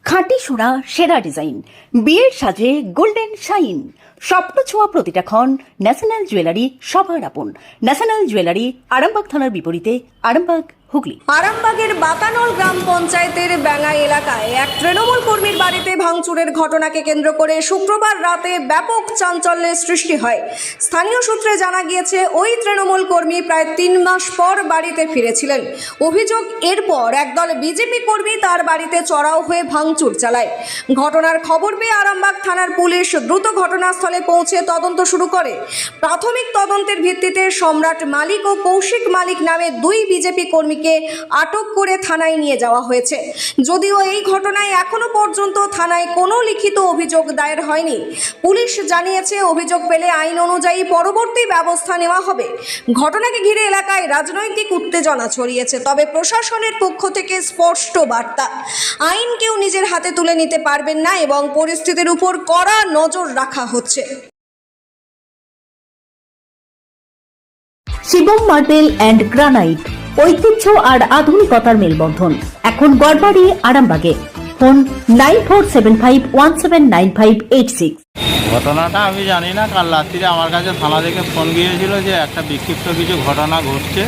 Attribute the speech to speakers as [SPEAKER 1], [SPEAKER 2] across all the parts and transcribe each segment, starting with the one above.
[SPEAKER 1] খাঁটি সোনা সেরা ডিজাইন, বিয়ের সাজে গোল্ডেন শাইন, স্বপ্ন ছোঁয়া প্রতিটা ক্ষণ। ন্যাশনাল জুয়েলারি সবার আপন। ন্যাশনাল জুয়েলারি, আরামবাগ থানার বিপরীতে, আরামবাগ, হুগলি।
[SPEAKER 2] আরামবাগের বাতানল গ্রাম পঞ্চায়েতের ব্যাঙ্গাই এলাকায় এক তৃণমূল কর্মীর বাড়িতে ভাঙচুরের ঘটনাকে কেন্দ্র করে শুক্রবার রাতে ব্যাপক চাঞ্চল্যের সৃষ্টি হয়। স্থানীয় সূত্রে জানা গিয়েছে, ওই তৃণমূল কর্মী প্রায় 3 মাস পর বাড়িতে ফিরেছিলেন। অভিযোগ, এরপর একদল বিজেপি কর্মী তার বাড়িতে চড়াও হয়ে ভাঙচুর চালায়। ঘটনার খবর পেয়ে আরামবাগ থানার পুলিশ দ্রুত ঘটনাস্থলে পৌঁছে তদন্ত শুরু করে। প্রাথমিক তদন্তের ভিত্তিতে সম্রাট মালিক ও কৌশিক মালিক নামে 2 বিজেপি কর্মীকে আটক করে থানায় নিয়ে যাওয়া হয়েছে। যদিও এই ঘটনায় এখনো পর্যন্ত থানায় কোনো লিখিত অভিযোগ দায়ের হয়নি। পুলিশ জানিয়েছে, অভিযোগ পেলে আইন অনুযায়ী পরবর্তী ব্যবস্থা নেওয়া হবে। ঘটনাকে ঘিরে এলাকায় রাজনৈতিক উত্তেজনা ছড়িয়েছে, তবে প্রশাসনের পক্ষ থেকে স্পষ্ট বার্তা, আইন কেউ নিজের হাতে তুলে নিতে পারবেন না এবং পরিস্থিতির উপর কড়া নজর রাখা হচ্ছে।
[SPEAKER 1] শিবম মার্বেল অ্যান্ড গ্রানাইট, ঐতিহ্য আর আধুনিকতার মেলবন্ধন, এখন গড়বাড়ি, আরামবাগে। ফোন 9475179586।
[SPEAKER 3] ঘটনাটা আমি জানি না। কাল রাত্রিরে আমার কাছে থানা থেকে ফোন গিয়েছিল যে একটা বিক্ষিপ্ত কিছু ঘটনা ঘটছে,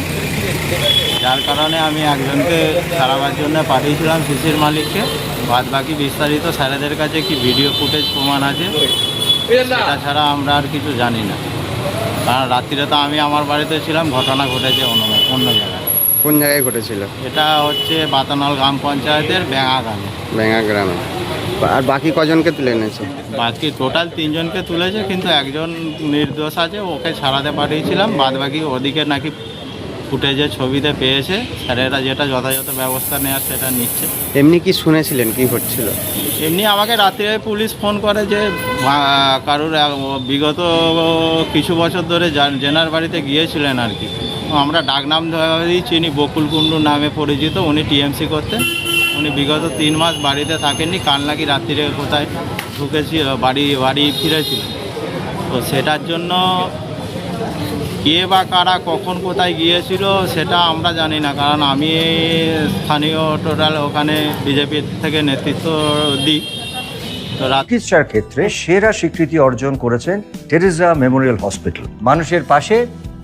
[SPEAKER 3] যার কারণে আমি একজনকে সারাবার জন্য পাঠিয়েছিলাম সিসির মালিককে। বাদ বাকি বিস্তারিত স্যারেদের কাছে কি ভিডিও ফুটেজ প্রমাণ আছে, সেটা ছাড়া আমরা আর কিছু জানি না। কারণ রাত্রিরে তো আমি আমার বাড়িতে ছিলাম, ঘটনা ঘটেছে অন্য জায়গায়।
[SPEAKER 4] কোন জায়গায় ঘটেছিল?
[SPEAKER 3] এটা হচ্ছে বাতানল গ্রাম পঞ্চায়েতের ব্যাঙা গ্রামে।
[SPEAKER 4] ব্যাঙ্গা গ্রামে। আর বাকি কজনকে তুলে এনেছে?
[SPEAKER 3] বাকি টোটাল 3 জনকে তুলেছে, কিন্তু একজন নির্দোষ আছে, ওকে ছাড়াতে পাঠিয়েছিলাম। বাদ বাকি ওদিকে নাকি ফুটেজে ছবিতে পেয়েছে, স্যারেরা যেটা যথাযথ ব্যবস্থা নেওয়ার সেটা নিচ্ছে।
[SPEAKER 4] এমনি কি শুনেছিলেন কি ঘটছিল?
[SPEAKER 3] এমনি আমাকে রাত্রে পুলিশ ফোন করে যে কারুর বিগত কিছু বছর ধরে জেনার বাড়িতে গিয়েছিলেন আর কি। আমরা ডাকনাম ধরেই চিনি, বকুল কুণ্ডু নামে পরিচিত। উনি টিএমসি করতেন। উনি বিগত 3 মাস বাড়িতে থাকেননি। কাল নাকি রাত্রিরে কোথায় ঢুকেছি, বাড়ি ফিরেছিলেন। তো সেটার জন্য কে বা কারা কখন কোথায় গিয়েছিল সেটা আমরা জানি না, কারণ আমি স্থানীয় টোটাল ওখানে বিজেপির থেকে নেতৃত্ব দিই। তো
[SPEAKER 5] চিকিৎসার ক্ষেত্রে সেরা স্বীকৃতি অর্জন করেছেন টেরেজা মেমোরিয়াল হসপিটাল। মানুষের পাশে,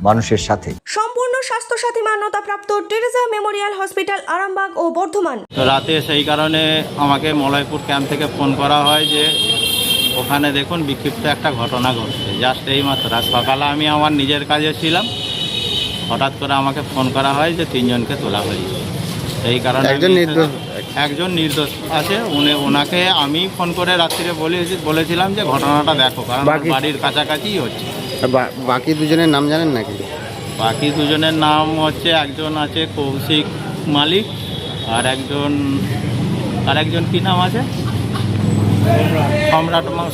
[SPEAKER 5] মানুষের সাথে।
[SPEAKER 2] সম্পূর্ণ স্বাস্থ্যসাথী মান্যতাপ্রাপ্ত টেরেজা মেমোরিয়াল হসপিটাল, আরামবাগ ও বর্ধমান।
[SPEAKER 3] তো রাতে সেই কারণে আমাকে মলয়পুর ক্যাম্প থেকে ফোন করা হয় যে ওখানে দেখুন বিক্ষিপ্ত একটা ঘটনা ঘটছে। জাস্ট এই মাত্র সকালে আমি আমার নিজের কাজে ছিলাম, হঠাৎ করে আমাকে ফোন করা হয় যে 3 জনকে তোলা হয়েছে। সেই কারণে একজন নির্দোষ আছে। ওনাকে আমি ফোন করে রাত্রিরে বলেছিলাম যে ঘটনাটা দেখো, কারণ বাড়ির কাছাকাছিই হচ্ছে।
[SPEAKER 4] বাকি দুজনের নাম জানেন নাকি?
[SPEAKER 3] বাকি দুজনের নাম হচ্ছে, একজন আছে কৌশিক মালিক, আর একজন কি নাম আছে,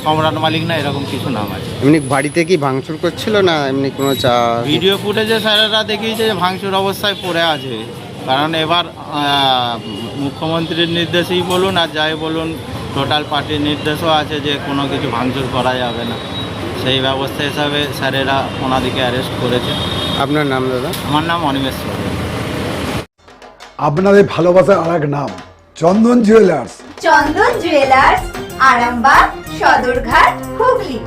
[SPEAKER 3] সম্রাট মালিক না এরকম কিছু নাম আছে।
[SPEAKER 4] এমনি বাড়িতে কি ভাঙচুর করছিল না এমনি কোনো
[SPEAKER 3] ভিডিও ফুটেজে স্যারেরা দেখিয়েছে যে ভাঙচুর অবস্থায় পড়ে আছে। কারণ এবার মুখ্যমন্ত্রীর নির্দেশেই বলুন আর যাই বলুন, টোটাল পার্টির নির্দেশও আছে যে কোনো কিছু ভাঙচুর করা যাবে না। সেই ব্যবস্থা হিসাবে স্যারেরা ওনাদিকে অ্যারেস্ট করেছে।
[SPEAKER 4] আপনার নাম দাদা?
[SPEAKER 3] আমার নাম অনিমেষ চৌধুরী।
[SPEAKER 6] আপনাদের ভালোবাসার আর এক নাম চন্দন জুয়েলার্স।
[SPEAKER 7] চন্দন জুয়েলার্স, আরামবাগ, সদরঘাট, হুগলি।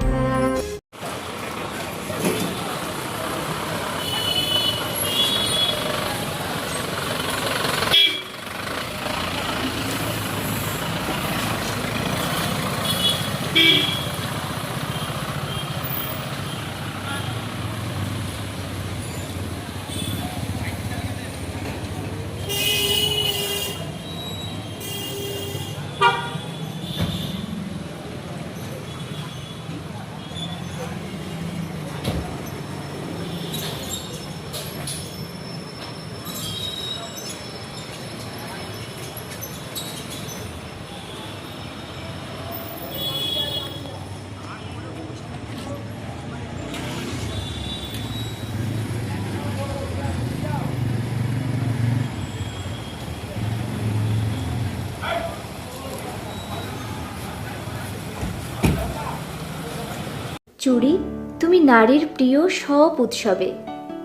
[SPEAKER 7] চুড়ি, তুমি নারীর প্রিয় সব উৎসবে।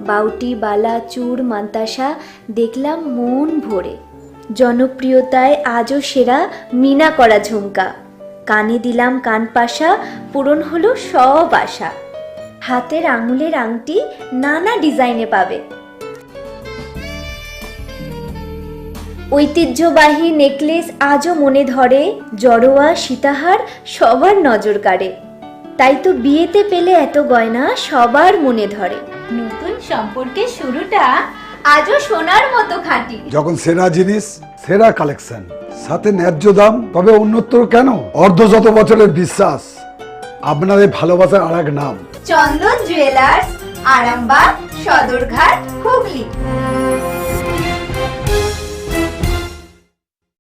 [SPEAKER 7] বাউটি, বালা, চূড়, মান্তাসা দেখলাম মন ভরে। জনপ্রিয়তায় আজও সেরা মিনা করা ঝুমকা। কানে দিলাম কান পাশা, পূরণ হলো সব আশা। হাতের আঙুলের আংটি নানা ডিজাইনে পাবে। ঐতিহ্যবাহী নেকলেস আজও মনে ধরে, জড়োয়া সীতাহার সবার নজর কাড়ে। তাই তো বিয়েতে পেলে এত গয়না সবার মনে ধরে। নতুন সম্পর্কের শুরুটা আজও সোনার মতো খাঁটি।
[SPEAKER 6] যখন সেরা জিনিস, সেরা কালেকশন, সাথে ন্যায্য দাম, তবে উন্নতর কেন? অর্ধশত বছরের বিশ্বাস, আপনাদের ভালোবাসার আর এক নাম।
[SPEAKER 7] চন্দন জুয়েলার্স, আরামবাগ, সদরঘাট, হুগলি।